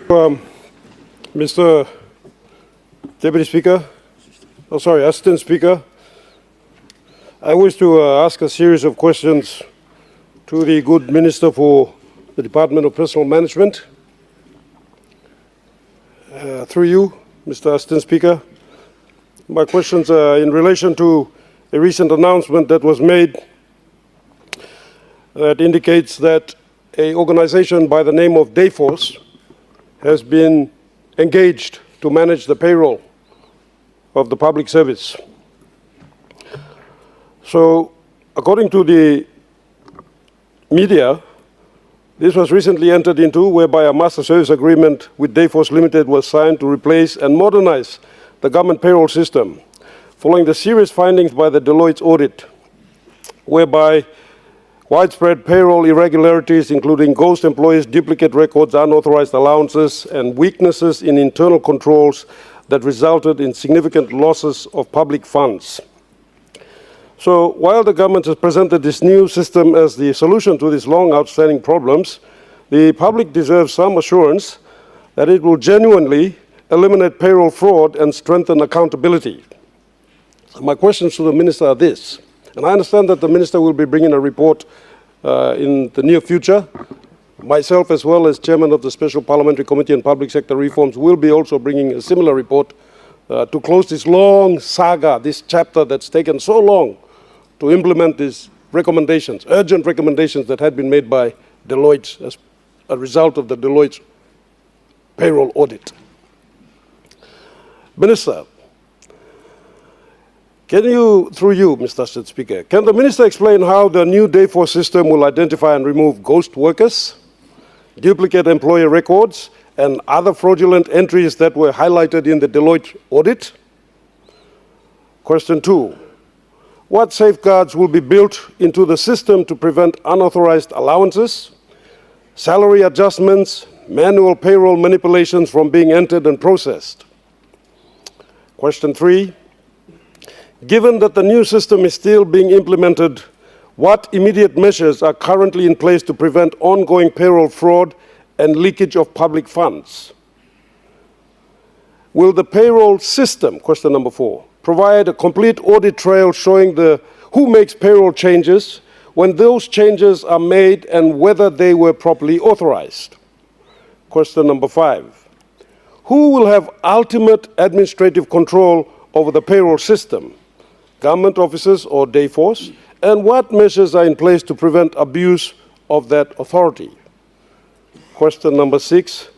Mr. Deputy Speaker, Assistant Speaker, I wish to ask a series of questions to the good Minister for the Department of Personal Management. Through you, Mr. Assistant Speaker, my questions are in relation to a recent announcement that was made that indicates that an organization by the name of Dayforce has been engaged to manage the payroll of the public service. So, according to the media, this was recently entered into, whereby a master service agreement with Dayforce Limited was signed to replace and modernize the government payroll system, following the serious findings by the Deloitte's audit, whereby widespread payroll irregularities, including ghost employees, duplicate records, unauthorized allowances, and weaknesses in internal controls that resulted in significant losses of public funds. So while the government has presented this new system as the solution to these long outstanding problems, the public deserves some assurance that it will genuinely eliminate payroll fraud and strengthen accountability. So my questions to the Minister are this. And I understand that the Minister will be bringing a report in the near future. Myself, as well as Chairman of the Special Parliamentary Committee on Public Sector Reforms, will be also bringing a similar report to close this long saga, this chapter that's taken so long to implement these recommendations, urgent recommendations that had been made by Deloitte as a result of the Deloitte's payroll audit. Minister, can you, through you, Mr. Assistant Speaker, can the Minister explain how the new Dayforce system will identify and remove ghost workers, duplicate employer records, and other fraudulent entries that were highlighted in the Deloitte audit? Question 2, what safeguards will be built into the system to prevent unauthorized allowances, salary adjustments, manual payroll manipulations from being entered and processed? Question 3, given that the new system is still being implemented, what immediate measures are currently in place to prevent ongoing payroll fraud and leakage of public funds? Will the payroll system, question number 4, provide a complete audit trail showing who makes payroll changes, when those changes are made, and whether they were properly authorized? Question number 5, who will have ultimate administrative control over the payroll system, government officers or Dayforce, and what measures are in place to prevent abuse of that authority? Question number 6,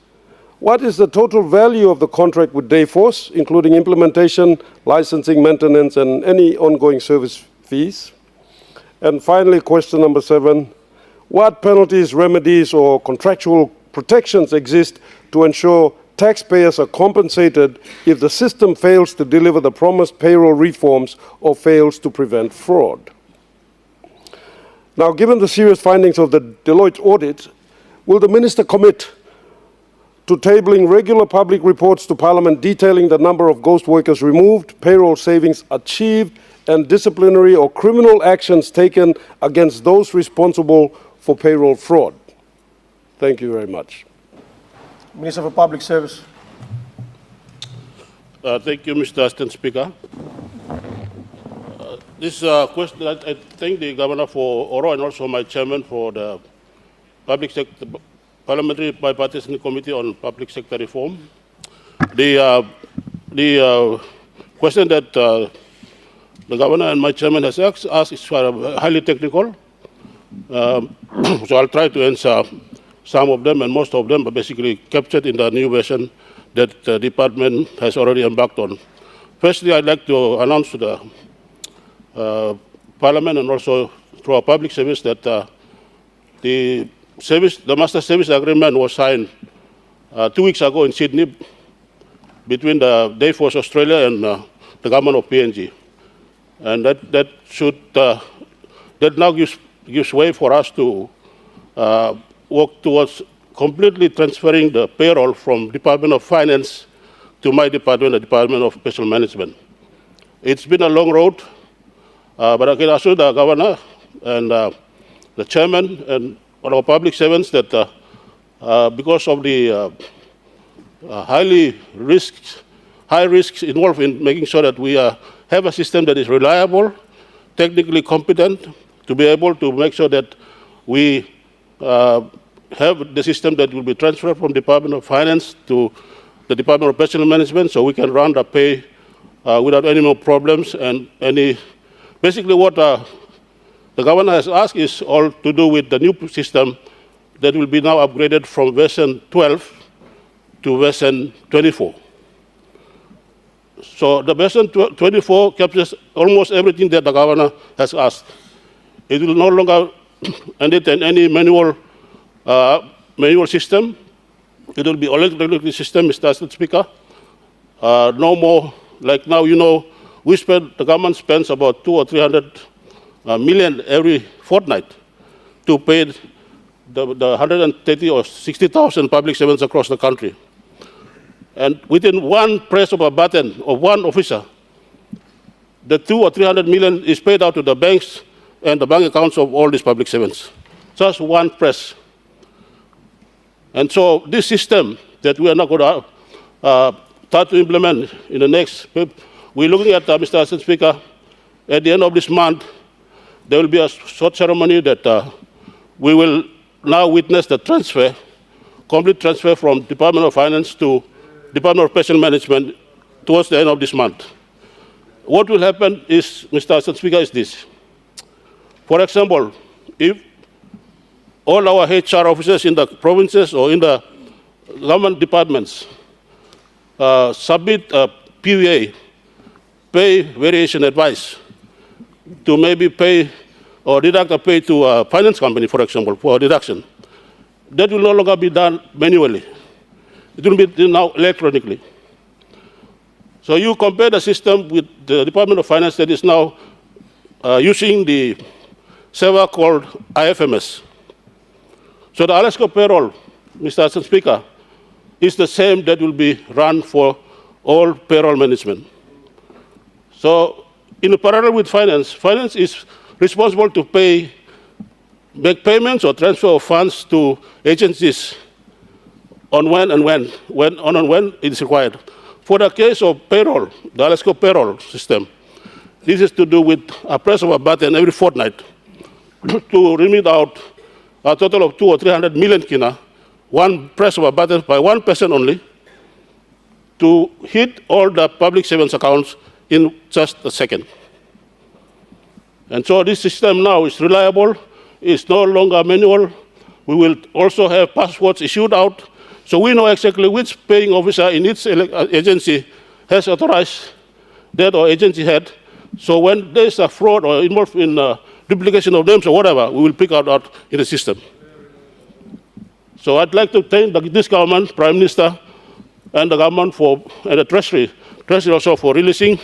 what is the total value of the contract with Dayforce, including implementation, licensing, maintenance, and any ongoing service fees? And finally, question number 7, what penalties, remedies, or contractual protections exist to ensure taxpayers are compensated if the system fails to deliver the promised payroll reforms or fails to prevent fraud? Now, given the serious findings of the Deloitte audit, will the Minister commit to tabling regular public reports to Parliament detailing the number of ghost workers removed, payroll savings achieved, and disciplinary or criminal actions taken against those responsible for payroll fraud? Thank you very much. Minister for Public Service. Thank you, Mr. Assistant Speaker. This question, I thank the Governor for Oro and also my Chairman for the Public Sector Parliamentary Bipartisan Committee on Public Sector Reform. The question that the Governor and my Chairman has asked is highly technical, so I'll try to answer some of them, and most of them are basically captured in the new version that the department has already embarked on. Firstly, I'd like to announce to the Parliament and also through our public service that the Master Service Agreement was signed 2 weeks ago in Sydney between the Dayforce Australia and the government of PNG. And that now gives way for us to work towards completely transferring the payroll from Department of Finance to my department, the Department of Personal Management. It's been a long road, but I can assure the Governor and the Chairman and all our public servants that because of the high risks involved in making sure that we have a system that is reliable, technically competent, to be able to make sure that we have the system that will be transferred from Department of Finance to the Department of Personnel Management, so we can run the pay without any more problems and any. Basically, what the governor has asked is all to do with the new system that will be now upgraded from version 12 to version 24. So the version 24 captures almost everything that the governor has asked. It will no longer entertain any manual system. It will be electronic system, Mr. Assistant Speaker. No more, like now, the government spends about 200 or 300 million every fortnight to pay the 130 or 60,000 public servants across the country. And within one press of a button of one officer, the 200 or 300 million is paid out to the banks and the bank accounts of all these public servants. Just one press. And so this system that we are not going to start to implement in the next, we're looking at, Mr. Assistant Speaker, at the end of this month, there will be a short ceremony that we will now witness the transfer, complete transfer from Department of Finance to Department of Personnel Management towards the end of this month. What will happen is, Mr. Assistant Speaker, is this. For example, if all our HR officers in the provinces or in the government departments submit a PVA, pay variation advice, to maybe pay or deduct a pay to a finance company, for example, for a deduction, that will no longer be done manually. It will be done now electronically. So you compare the system with the Department of Finance that is now using the server called IFMS. So the Alesco payroll, Mr. Assistant Speaker, is the same that will be run for all payroll management. So in parallel with finance, finance is responsible to make payments or transfer of funds to agencies on when it is required. For the case of payroll, the Alesco payroll system, this is to do with a press of a button every fortnight to remit out a total of 200 or 300 million kina, one press of a button by one person only, to hit all the public servants' accounts in just a second. And so this system now is reliable, it's no longer manual. We will also have passwords issued out, so we know exactly which paying officer in each agency has authorized that or agency head. So when there's a fraud or involved in duplication of names or whatever, we will pick out in the system. So I'd like to thank this government, Prime Minister, and the government and the Treasury also for releasing,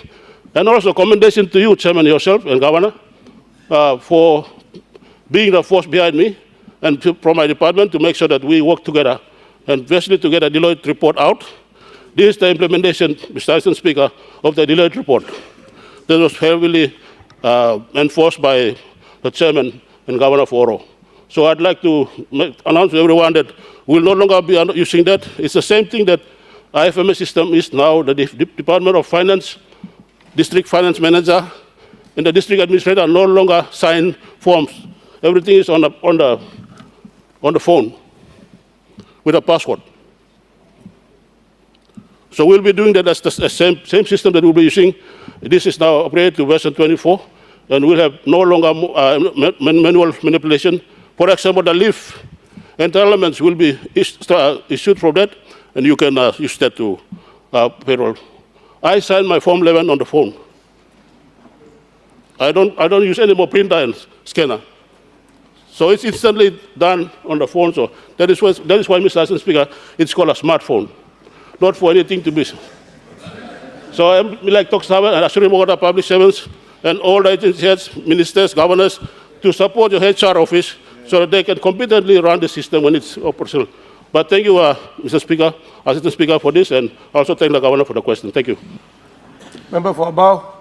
and also commendation to you, Chairman, yourself, and Governor, for being the force behind me and from my department to make sure that we work together and especially to get a Deloitte report out. This is the implementation, Mr. Assistant Speaker, of the Deloitte report that was heavily enforced by the Chairman and Governor of Oro. So I'd like to announce to everyone that we will no longer be using that. It's the same thing that IFMS system is now. The Department of Finance, District Finance Manager, and the District Administrator no longer sign forms. Everything is on the phone with a password. So we'll be doing that as the same system that we'll be using. This is now upgraded to version 24, and we'll have no longer manual manipulation. For example, the leave entitlements will be issued from that, and you can use that to payroll. I sign my Form 11 on the phone. I don't use any more printer and scanner. So it's instantly done on the phone. So that is why, Mr. Assistant Speaker, it's called a smartphone, not for anything to be. So I like to talk and assuring all the public servants and all the agency heads, ministers, governors, to support your HR office so that they can competently run the system when it's operational. But thank you, Mr. Speaker, Assistant Speaker, for this, and also thank the Governor for the question. Thank you. Member for Abao.